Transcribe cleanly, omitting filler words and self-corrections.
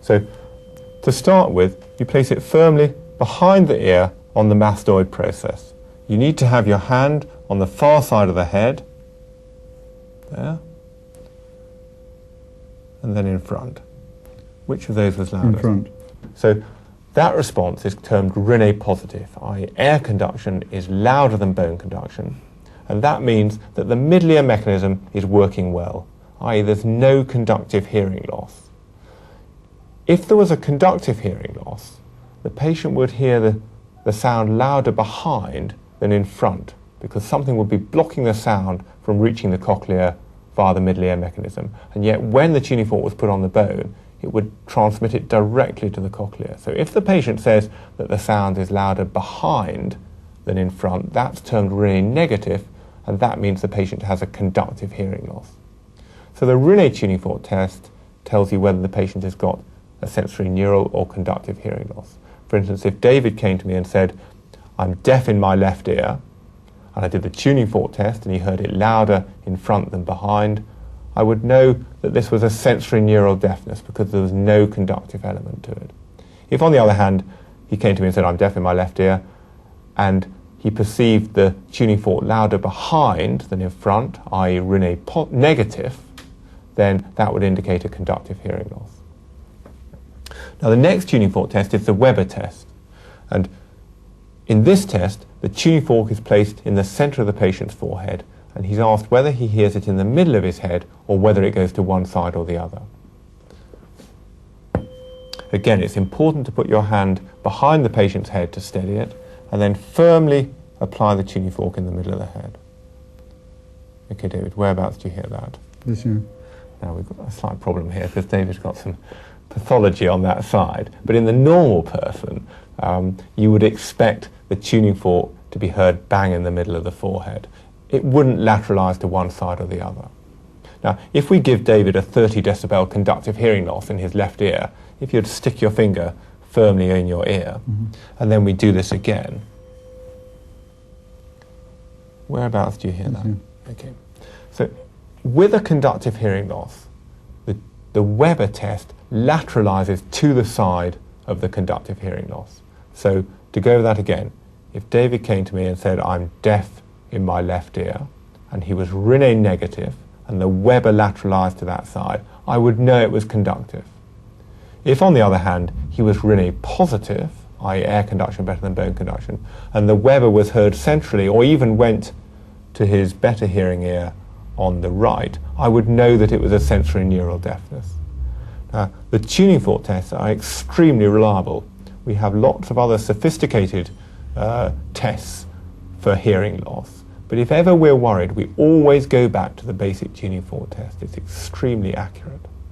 So to start with, you place it firmly behind the ear on the mastoid process. You need to have your hand on the far side of the head, there, and then in front. Which of those was loudest? In front. So that response is termed Rinne positive, i.e. air conduction is louder than bone conduction, and that means that the middle ear mechanism is working well, i.e. there's no conductive hearing loss. If there was a conductive hearing loss, the patient would hear the sound louder behind than in front, because something would be blocking the sound from reaching the cochlea via the middle ear mechanism. And yet when the tuning fork was put on the bone, it would transmit it directly to the cochlea. So if the patient says that the sound is louder behind than in front, that's termed Rinne negative, and that means the patient has a conductive hearing loss. So the Rinne tuning fork test tells you whether the patient has got a sensory neural or conductive hearing loss. For instance, if David came to me and said, I'm deaf in my left ear, and I did the tuning fork test and he heard it louder in front than behind, I would know that this was a sensory neural deafness because there was no conductive element to it. If, on the other hand, he came to me and said, I'm deaf in my left ear, and he perceived the tuning fork louder behind than in front, i.e. Rinne negative, then that would indicate a conductive hearing loss. Now the next tuning fork test is the Weber test, and in this test the tuning fork is placed in the centre of the patient's forehead, and he's asked whether he hears it in the middle of his head or whether it goes to one side or the other. Again, it's important to put your hand behind the patient's head to steady it, and then firmly apply the tuning fork in the middle of the head. Okay, David, whereabouts do you hear that? This ear. Now we've got a slight problem here because David's got some pathology on that side, but in the normal person, you would expect the tuning fork to be heard bang in the middle of the forehead. It wouldn't lateralise to one side or the other. Now, if we give David a 30 decibel conductive hearing loss in his left ear, if you'd stick your finger firmly in your ear, and then we do this again, whereabouts do you hear that? Okay. So, with a conductive hearing loss, the Weber test lateralises to the side of the conductive hearing loss. So, to go over that again, if David came to me and said, I'm deaf in my left ear, and he was Rinne negative, and the Weber lateralised to that side, I would know it was conductive. If, on the other hand, he was Rinne positive, i.e. air conduction better than bone conduction, and the Weber was heard centrally, or even went to his better hearing ear on the right, I would know that it was a sensory neural deafness. Now, the tuning fork tests are extremely reliable. We have lots of other sophisticated tests for hearing loss, but if ever we're worried, we always go back to the basic tuning fork test. It's extremely accurate.